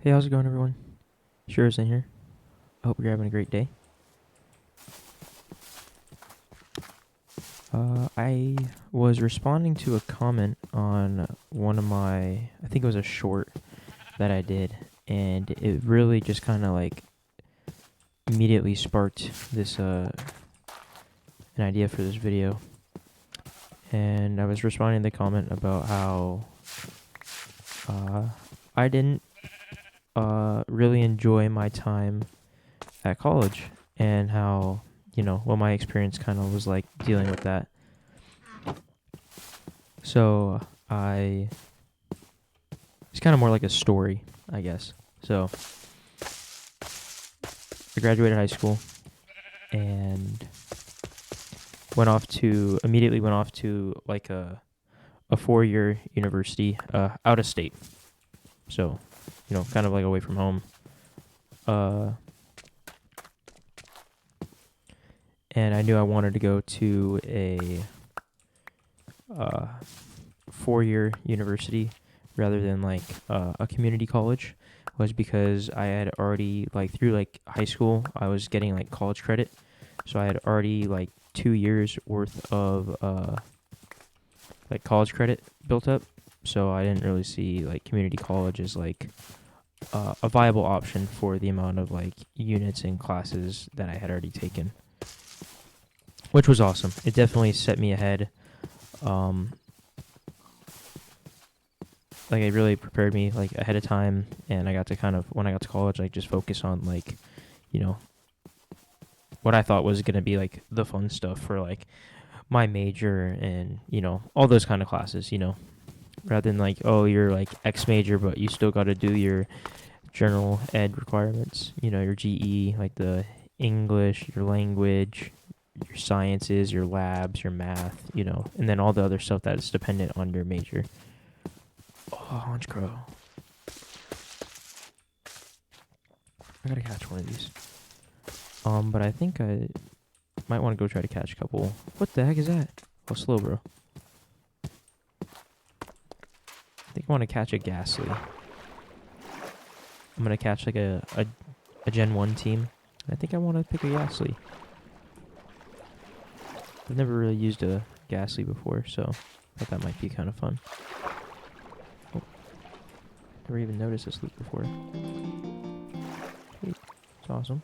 Hey, how's it going, everyone? Sure is in here. I hope you're having a great day. I was responding to a comment on one of my, I think it was a short that I did, and it really just kind of like immediately sparked this, an idea for this video. And I was responding to the comment about how, I didn't, really enjoy my time at college and how, what my experience kind of was like dealing with that. So I it's kind of more like a story, I guess. So I graduated high school and immediately went off to like a 4-year university out of state. So, kind of like away from home. Uh and I knew I wanted to go to a uh 4-year university rather than like a community college, was because I had already, like, through like high school I was getting like college credit, so I had already like 2 years worth of like college credit built up. So I didn't really see like community college as like a viable option for the amount of like units and classes that I had already taken, which was awesome. It definitely set me ahead. Um, like it really prepared me like ahead of time, and I got to kind of, when I got to college, like just focus on like, you know, what I thought was gonna be like the fun stuff for like my major and all those kind of classes. Rather than like, oh, you're like X major, but you still got to do your general ed requirements. Your GE, like the English, your language, your sciences, your labs, your math. And then all the other stuff that's dependent on your major. Oh, Hunch Crow. I gotta catch one of these. But I think I might want to go try to catch a couple. What the heck is that? Oh, slow, bro. I think I want to catch a Ghastly. I'm gonna catch like a Gen 1 team. I think I want to pick a Ghastly. I've never really used a Ghastly before, so I thought that might be kind of fun. Oh, never even noticed this loop before. Sweet. It's awesome.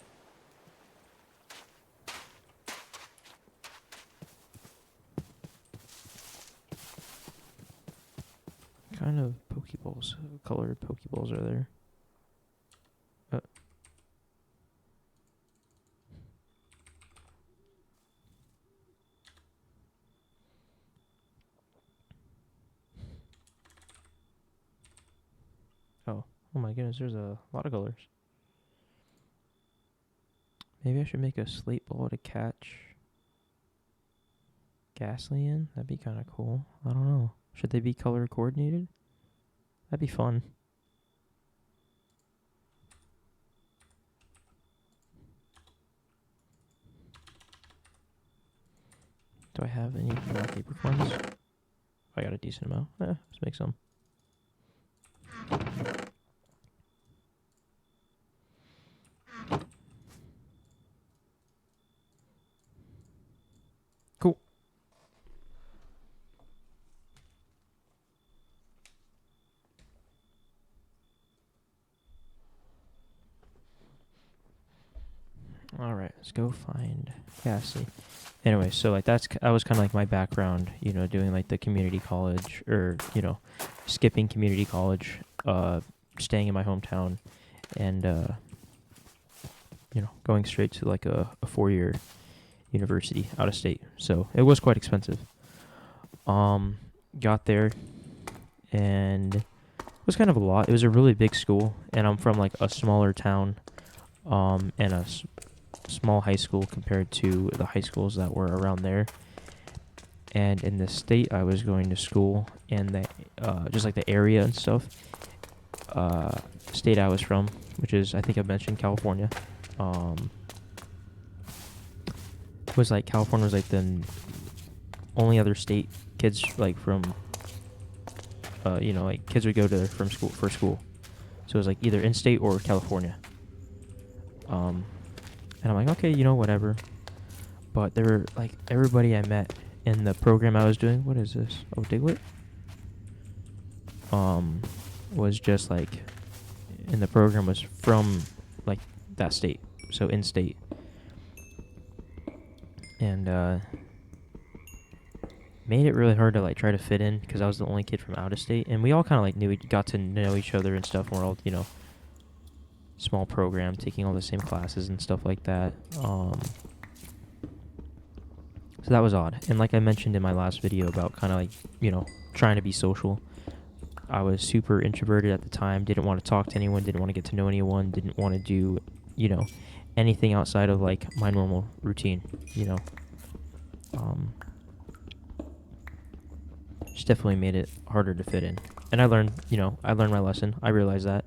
What kind of Pokeballs, colored Pokeballs are there? Oh my goodness, there's a lot of colors. Maybe I should make a slate ball to catch Ghastly in? That'd be kind of cool. I don't know. Should they be color coordinated? That'd be fun. Do I have any rock paper coins? I got a decent amount. Let's make some. Cool. All right, let's go find Ghastly. Anyway, so like that was kind of like my background, doing like the community college, or skipping community college, staying in my hometown, and going straight to like a 4-year university out of state. So it was quite expensive. Got there, and it was kind of a lot. It was a really big school, and I'm from like a smaller town, and a small high school compared to the high schools that were around there. And in the state I was going to school, and the just like the area and stuff, state I was from, which is, I think I mentioned, California. Was like California was like the only other state kids like from like kids would go to from school for school. So it was like either in-state or California. And I'm like, okay, whatever. But there were like everybody I met in the program I was doing. What is this? Oh, Diglet. Was just like in the program was from like that state, so in-state, and made it really hard to like try to fit in because I was the only kid from out of state, and we all kind of like got to know each other and stuff. And we're all small program, taking all the same classes and stuff like that. So that was odd. And like I mentioned in my last video about kind of like trying to be social. I was super introverted at the time, didn't want to talk to anyone, didn't want to get to know anyone, didn't want to do, anything outside of like my normal routine, Just definitely made it harder to fit in. And I learned my lesson. I realized that.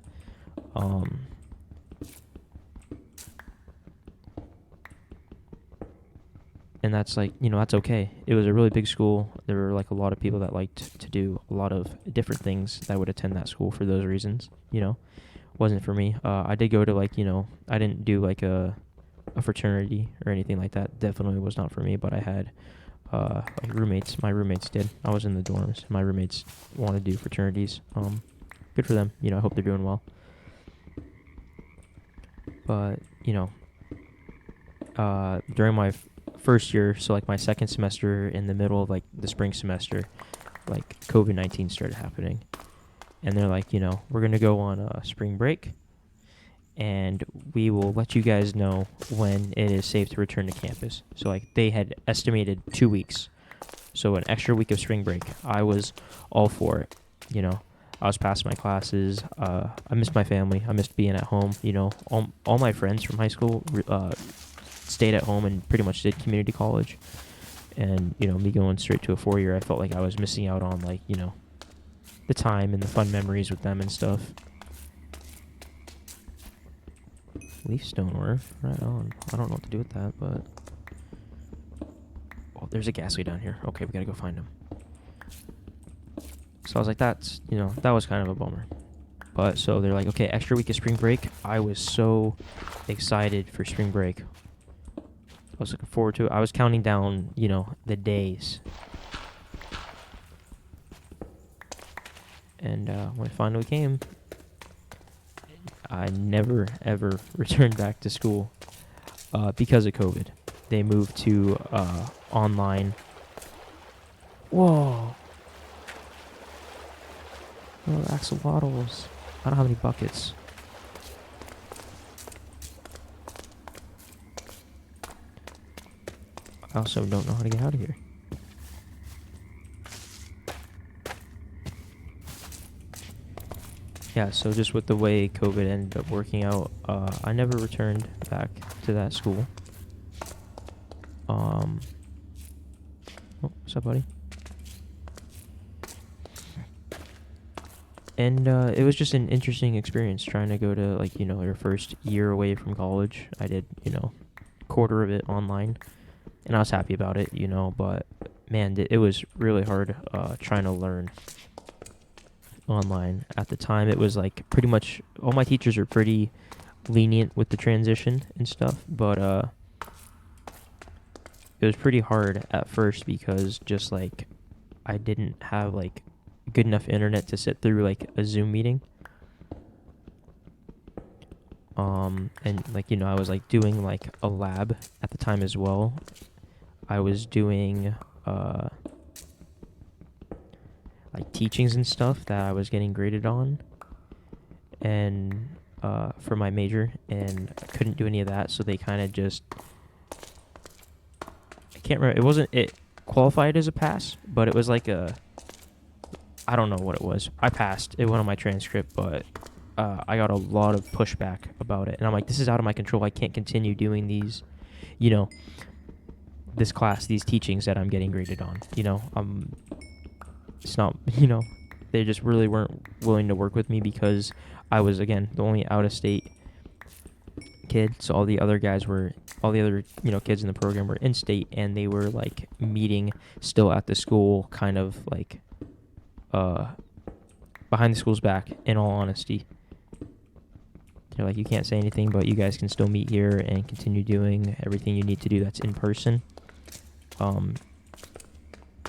And that's like, that's okay. It was a really big school. There were like a lot of people that liked to do a lot of different things that would attend that school for those reasons, Wasn't for me. I did go to like, I didn't do like a fraternity or anything like that. Definitely was not for me, but I had like roommates. My roommates did. I was in the dorms. My roommates want to do fraternities. Good for them. I hope they're doing well. But, during my first year, so like my second semester in the middle of like the spring semester, like COVID-19 started happening. And they're like, we're going to go on a spring break and we will let you guys know when it is safe to return to campus. So like they had estimated 2 weeks. So an extra week of spring break. I was all for it. I was passing my classes. I missed my family. I missed being at home. All my friends from high school stayed at home and pretty much did community college. And, me going straight to a 4-year, I felt like I was missing out on like, the time and the fun memories with them and stuff. Leaf stonework, right on. I don't know what to do with that, but... Oh, there's a ghastly down here. Okay, we gotta go find him. So I was like, that's, that was kind of a bummer. But so they're like, okay, extra week of spring break. I was so excited for spring break. I was looking forward to it. I was counting down, the days. And when it finally came, I never, ever returned back to school because of COVID. They moved to online. Whoa. Oh, axolotls. I don't have any buckets. I also don't know how to get out of here. Yeah, so just with the way COVID ended up working out, I never returned back to that school. Oh, what's up, buddy? And it was just an interesting experience trying to go to, like, your first year away from college. I did, quarter of it online, and I was happy about it, but, man, it was really hard trying to learn online. At the time, it was, like, pretty much all my teachers are pretty lenient with the transition and stuff, but it was pretty hard at first because just, like, I didn't have, like, good enough internet to sit through like a Zoom meeting. And like, I was like doing like a lab at the time as well. I was doing like teachings and stuff that I was getting graded on and for my major, and I couldn't do any of that, so they kind of just, I can't remember, it qualified as a pass, but it was like I don't know what it was. I passed. It went on my transcript, but I got a lot of pushback about it. And I'm like, this is out of my control. I can't continue doing these, this class, these teachings that I'm getting graded on. It's not, they just really weren't willing to work with me because I was, again, the only out-of-state kid. So all the other kids in the program were in-state, and they were, like, meeting still at the school, kind of, like, behind the school's back, in all honesty. They're like, you can't say anything, but you guys can still meet here and continue doing everything you need to do that's in person. And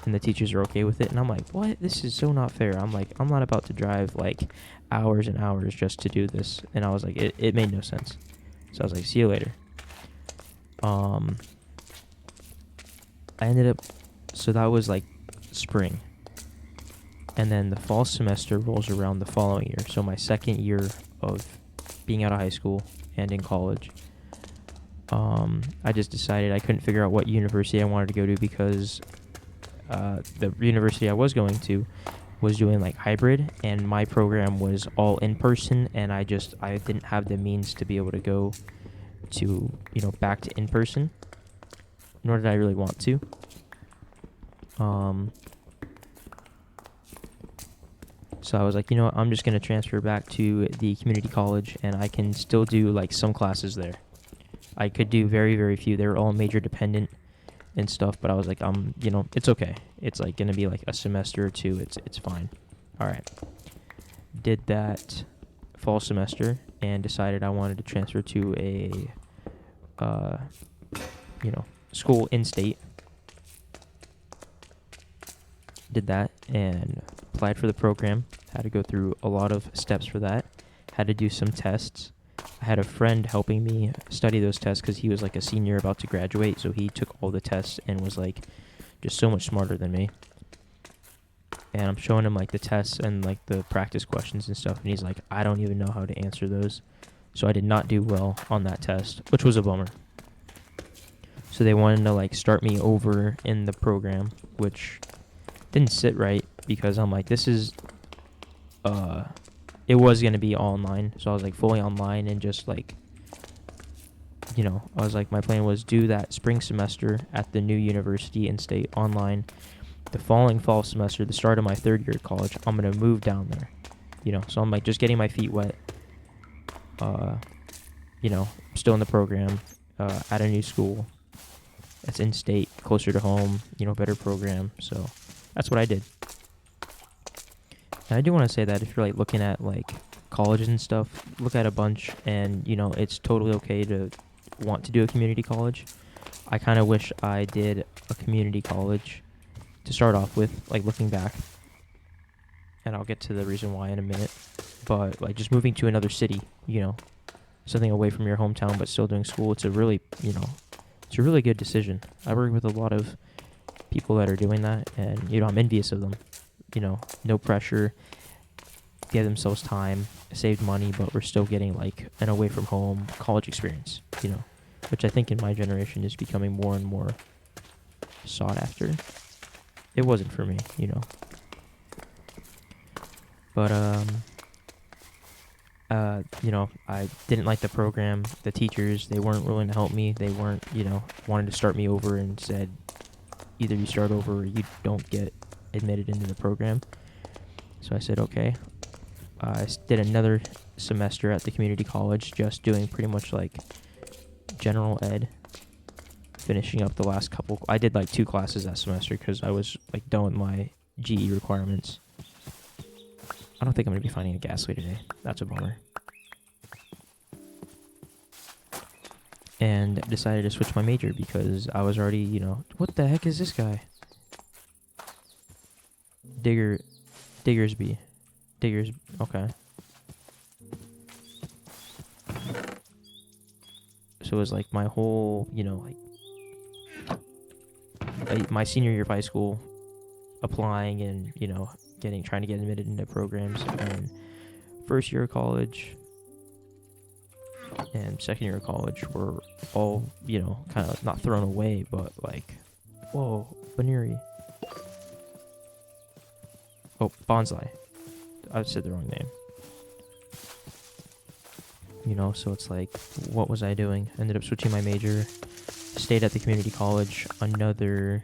the teachers are okay with it. And I'm like, what? This is so not fair. I'm like, I'm not about to drive like hours and hours just to do this. And I was like, it made no sense. So I was like, see you later. I ended up, so that was like spring. And then the fall semester rolls around the following year. So my second year of being out of high school and in college. I just decided I couldn't figure out what university I wanted to go to because the university I was going to was doing like hybrid, and my program was all in person, and I didn't have the means to be able to go to, back to in person, nor did I really want to. So I was like, I'm just going to transfer back to the community college, and I can still do like some classes there. I could do very, very few. They were all major dependent and stuff, but I was like, it's okay. It's like going to be like a semester or two. It's fine. All right. Did that fall semester and decided I wanted to transfer to a, school in state. Did that and applied for the program. Had to go through a lot of steps for that. Had to do some tests. I had a friend helping me study those tests because he was like a senior about to graduate, so he took all the tests and was like just so much smarter than me. And I'm showing him like the tests and like the practice questions and stuff, and he's like, I don't even know how to answer those. So I did not do well on that test, which was a bummer. So they wanted to like start me over in the program, which didn't sit right because I'm like, this is it was going to be online, so I was like fully online and just like, I was like, my plan was do that spring semester at the new university in state online. The following fall semester, the start of my third year of college, I'm going to move down there, so I'm like just getting my feet wet, still in the program, at a new school. It's in state, closer to home, better program. So that's what I did. And I do want to say that if you're like looking at like colleges and stuff, look at a bunch, and it's totally okay to want to do a community college. I kind of wish I did a community college to start off with, like looking back, and I'll get to the reason why in a minute. But like just moving to another city, something away from your hometown but still doing school, it's a really good decision. I work with a lot of people that are doing that, and I'm envious of them. No pressure, give themselves time, saved money, but we're still getting like an away from home college experience, which I think in my generation is becoming more and more sought after. It wasn't for me, but I didn't like the program. The teachers, they weren't willing to help me. They weren't, wanted to start me over and said, either you start over or you don't get admitted into the program. So I said, okay. I did another semester at the community college, just doing pretty much like general ed, finishing up the last couple. I did like 2 classes that semester because I was like done with my GE requirements. I don't think I'm going to be finding a Gasly today. That's a bummer. And decided to switch my major because I was already, what the heck is this guy? Diggersby. Okay. So it was like my whole, my senior year of high school, applying and, trying to get admitted into programs, and first year of college and second year of college were all, kind of not thrown away, but like, whoa, Baneri. Oh, Bonsai. I said the wrong name. So it's like, what was I doing? Ended up switching my major, stayed at the community college another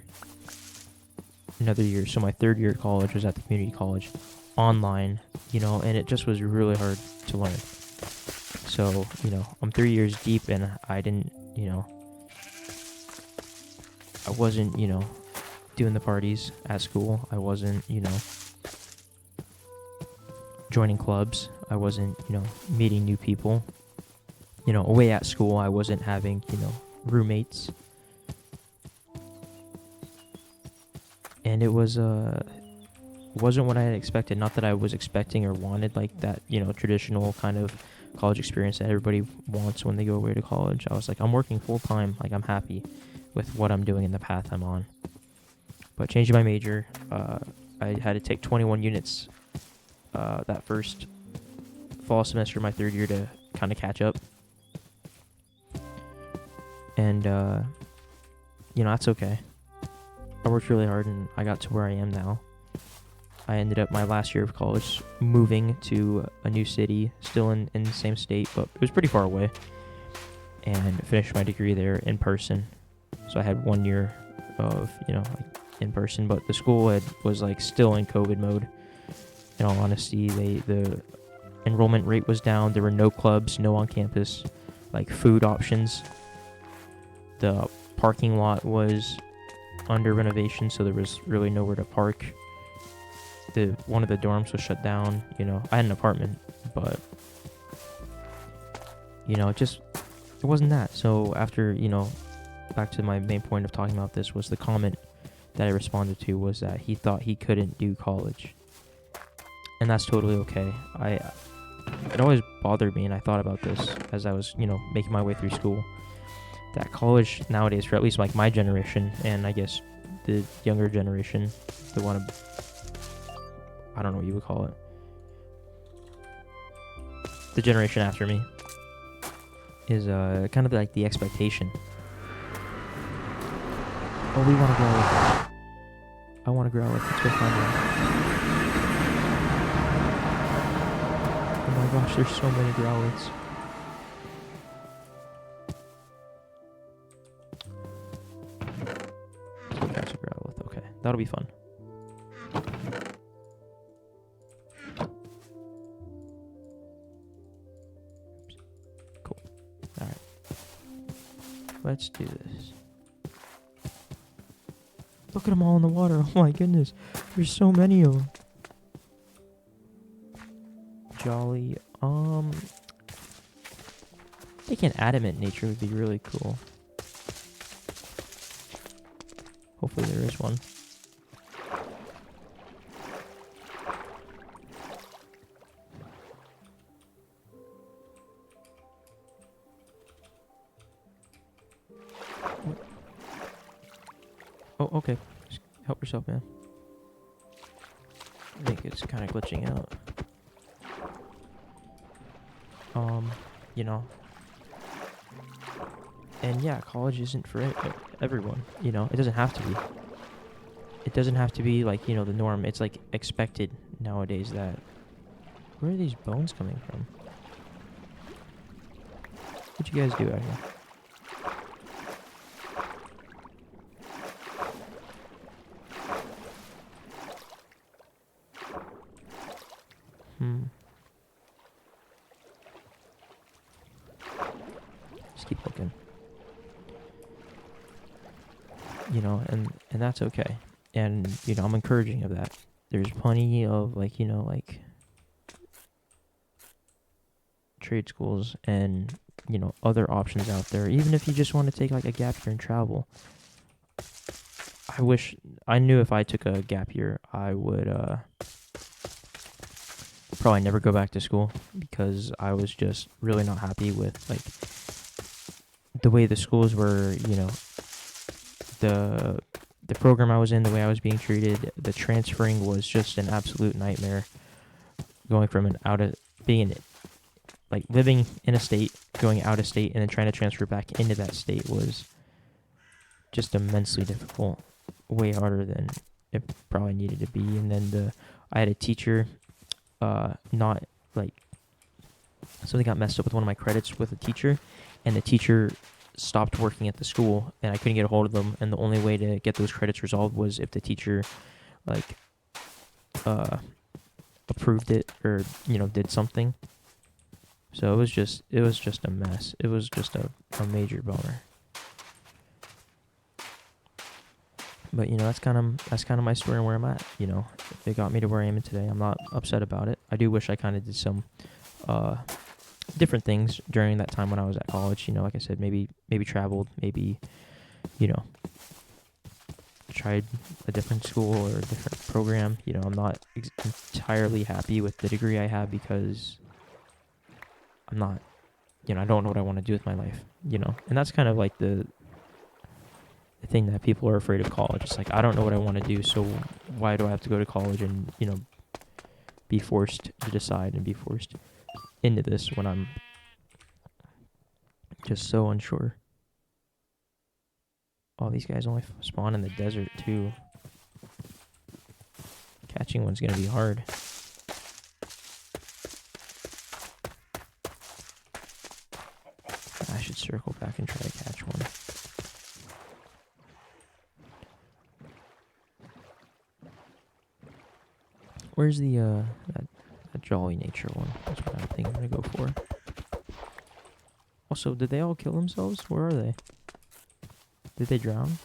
year. So my third year of college was at the community college online, and it just was really hard to learn. So, I'm 3 years deep, and I didn't, I wasn't, doing the parties at school. I wasn't, joining clubs. I wasn't, meeting new people. away at school, I wasn't having, roommates. And it wasn't what I had expected. Not that I was expecting or wanted like that, traditional kind of college experience that everybody wants when they go away to college. I was like, I'm working full time. Like, I'm happy with what I'm doing and the path I'm on. But changing my major, I had to take 21 units that first fall semester of my third year to kind of catch up. And, that's okay. I worked really hard and I got to where I am now. I ended up my last year of college moving to a new city, still in the same state, but it was pretty far away, and finished my degree there in person. So I had 1 year of, in person, but the school was like still in COVID mode. In all honesty, the enrollment rate was down. There were no clubs, no on-campus, like food options. The parking lot was under renovation, so there was really nowhere to park. One of the dorms was shut down. I had an apartment, but it wasn't that. So after, back to my main point of talking about this, was the comment that I responded to was that he thought he couldn't do college, and that's totally okay. It always bothered me, and I thought about this as I was, making my way through school, that college nowadays, for at least like my generation, and I guess the younger generation, the one of, I don't know what you would call it, the generation after me, is kind of like the expectation. Oh, we want to grow. I want to grow. Let's go find one. Oh my gosh, there's so many Growlithes. Let's go catch a Growlithe. Okay, that'll be fun. Cool. Alright. Let's do this. Look at them all in the water. Oh my goodness. There's so many of them. Jolly. I think an adamant nature would be really cool. Hopefully there is one. Oh, okay. Just help yourself, man. I think it's kind of glitching out. And yeah, college isn't for everyone. It doesn't have to be. It doesn't have to be like, the norm. It's like expected nowadays that. Where are these bones coming from? What'd you guys do out here? Just keep looking. And that's okay. And, I'm encouraging of that. There's plenty of, trade schools and, other options out there. Even if you just want to take, a gap year and travel. I wish I knew if I took a gap year, I would, probably never go back to school, because I was just really not happy with, the way the schools were, the program I was in, the way I was being treated. The transferring was just an absolute nightmare. Going from living in a state, going out of state, and then trying to transfer back into that state was just immensely difficult. Way harder than it probably needed to be. And then I had a teacher, something got messed up with one of my credits with a teacher, and the teacher stopped working at the school, and I couldn't get a hold of them, and the only way to get those credits resolved was if the teacher approved it or did something. So it was just a mess. It was just a major bummer. But that's kind of my story and where I'm at. It got me to where I am today. I'm not upset about it. I do wish I kind of did some different things during that time when I was at college. You know, like I said, maybe traveled, maybe, you know, tried a different school or a different program. You know, I'm not entirely happy with the degree I have because I'm not, you know, I don't know what I want to do with my life, you know. And that's kind of like the thing that people are afraid of college. It's like, I don't know what I want to do, so why do I have to go to college and, you know, be forced to decide and be forced into this when I'm just so unsure. Oh, these guys only spawn in the desert too. Catching one's gonna be hard. I should circle back and try to catch one. Where's the that Jolly Nature one? That's what I think I'm gonna go for. Also, did they all kill themselves? Where are they? Did they drown?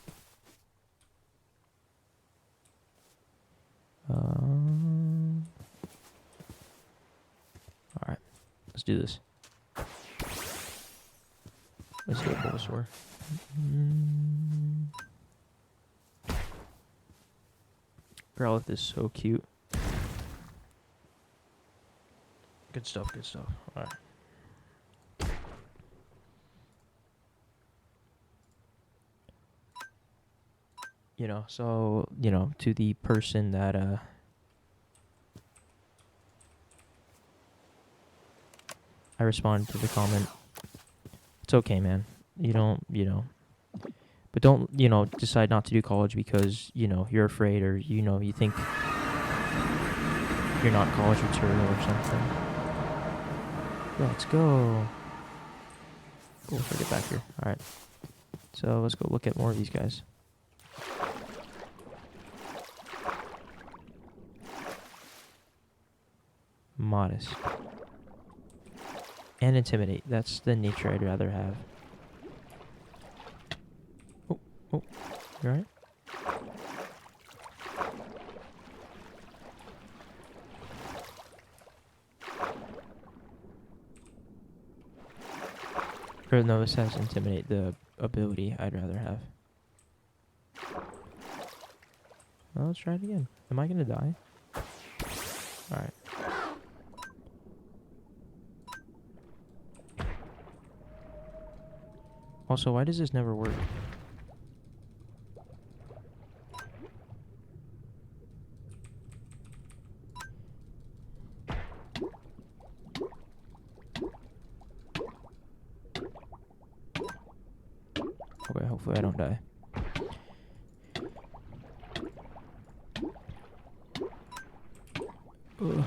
Alright. Let's do this. Let's do a Bulbasaur. Growlithe is so cute. Good stuff, good stuff. Alright. You know, so, you know, to the person that, I responded to the comment, it's okay, man. You don't, you know, but don't, you know, decide not to do college because, you know, you're afraid or, you know, you think you're not college material or something. Let's go. Cool, if I get back here. Alright. So let's go look at more of these guys. Modest. And intimidate. That's the nature I'd rather have. Oh, you alright? Or no, this has intimidate, the ability I'd rather have. Well, let's try it again. Am I gonna die? Alright. Also, why does this never work? Okay, hopefully I don't die. Ugh.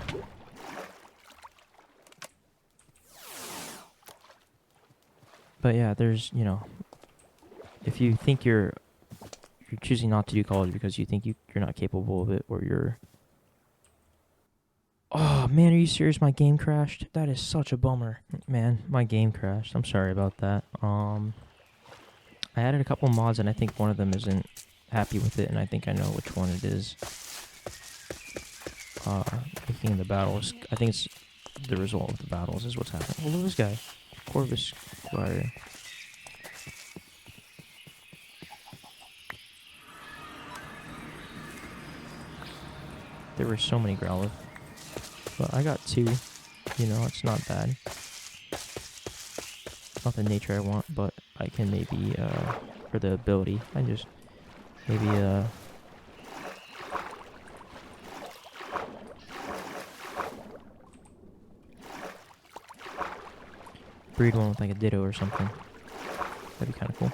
But yeah, there's, you know, if you think you're choosing not to do college because you think you're not capable of it, or you're... Oh, man, are you serious? My game crashed? That is such a bummer. Man, my game crashed. I'm sorry about that. I added a couple mods, and I think one of them isn't happy with it, and I think I know which one it is. Making the battles... I think it's the result of the battles is what's happening. Oh, look at this guy. Corvus Squire. There were so many Growlithe. But I got 2. You know, it's not bad. Not the nature I want, but I can maybe, for the ability, I just maybe, breed one with like a Ditto or something. That'd be kind of cool.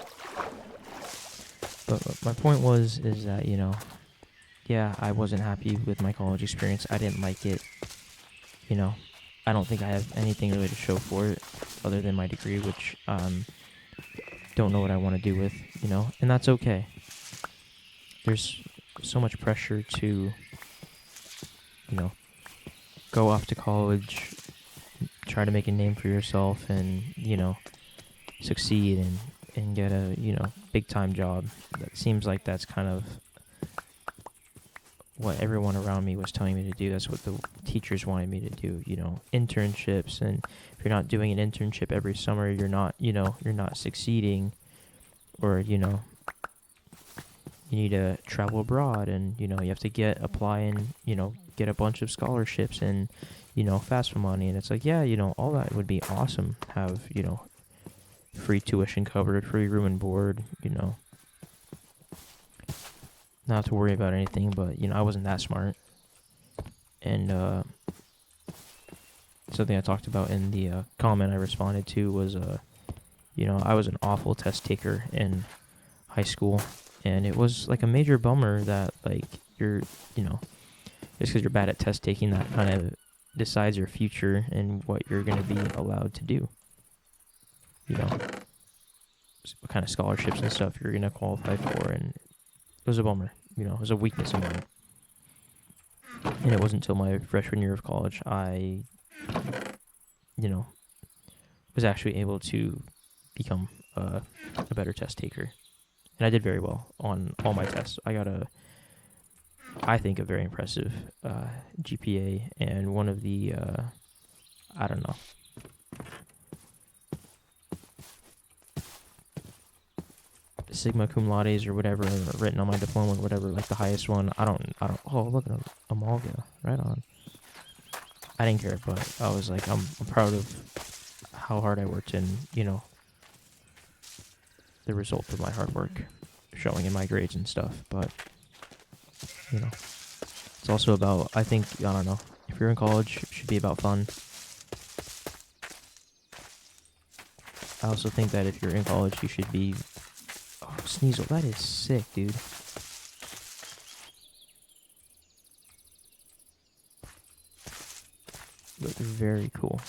But my point is that, you know, yeah, I wasn't happy with my college experience. I didn't like it. You know, I don't think I have anything really to show for it other than my degree, which don't know what I want to do with, you know, and that's okay. There's so much pressure to, you know, go off to college, try to make a name for yourself, and, you know, succeed and get a, you know, big time job. That seems like that's kind of what everyone around me was telling me to do. That's what the teachers wanted me to do, internships. And if you're not doing an internship every summer, you're not succeeding. Or, you need to travel abroad, and, you have to apply and, get a bunch of scholarships and, FAFSA money. And it's like, yeah, all that would be awesome. Have, free tuition covered, free room and board, not have to worry about anything. But, I wasn't that smart. And something I talked about in the comment I responded to was, I was an awful test taker in high school. And it was like a major bummer that, like, you're, just because you're bad at test taking, that kind of decides your future and what you're going to be allowed to do. What kind of scholarships and stuff you're going to qualify for. And it was a bummer. It was a weakness of mine. And it wasn't until my freshman year of college I, was actually able to become a better test taker. And I did very well on all my tests. I got I think, a very impressive GPA, and one of the, I don't know, Sigma Cum Laudes or whatever written on my diploma or whatever, like the highest one. I don't, oh, look at Amalga, right on. I didn't care, but I was like, I'm proud of how hard I worked, and, the result of my hard work showing in my grades and stuff. But, it's also about, I think, I don't know, if you're in college, it should be about fun. I also think that if you're in college, you should be, oh, Sneasel, that is sick, dude. Look very cool.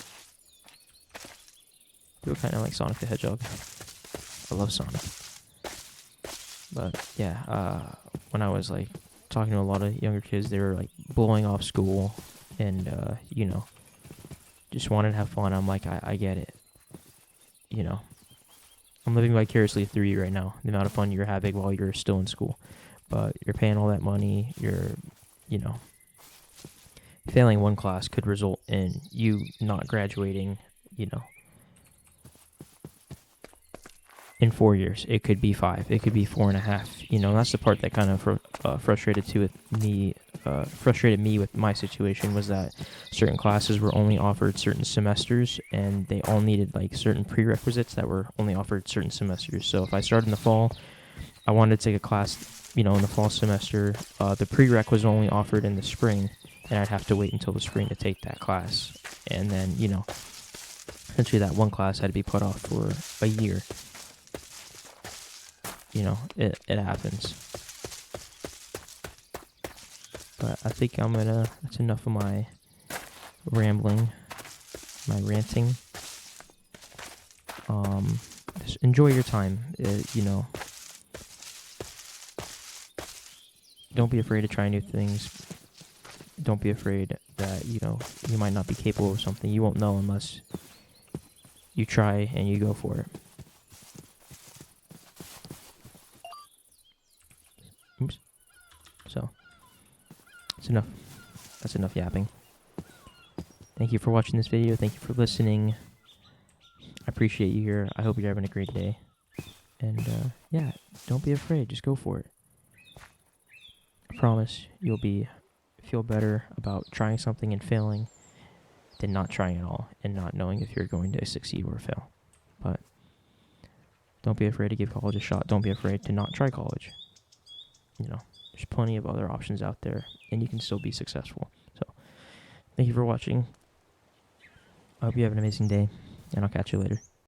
You look kind of like Sonic the Hedgehog. I love Sonic. But yeah, when I was like talking to a lot of younger kids, they were like blowing off school and just wanted to have fun. I'm like, I get it. I'm living vicariously through you right now. The amount of fun you're having while you're still in school, but you're paying all that money. You're, failing one class could result in you not graduating. In 4 years, it could be 5, it could be 4.5. That's the part that kind of frustrated me with my situation, was that certain classes were only offered certain semesters, and they all needed like certain prerequisites that were only offered certain semesters. So if I started in the fall, I wanted to take a class, in the fall semester. The prereq was only offered in the spring, and I'd have to wait until the spring to take that class. And then, essentially that one class had to be put off for a year. It happens. But I think that's enough of my rambling, my ranting. Just enjoy your time, don't be afraid to try new things. Don't be afraid that, you might not be capable of something. You won't know unless you try and you go for it. Oops. So, it's enough. That's enough yapping. Thank you for watching this video. Thank you for listening. I appreciate you here. I hope you're having a great day. And, yeah, don't be afraid. Just go for it. I promise you'll feel better about trying something and failing than not trying at all and not knowing if you're going to succeed or fail. But don't be afraid to give college a shot. Don't be afraid to not try college. There's plenty of other options out there, and you can still be successful. So, thank you for watching. I hope you have an amazing day, and I'll catch you later.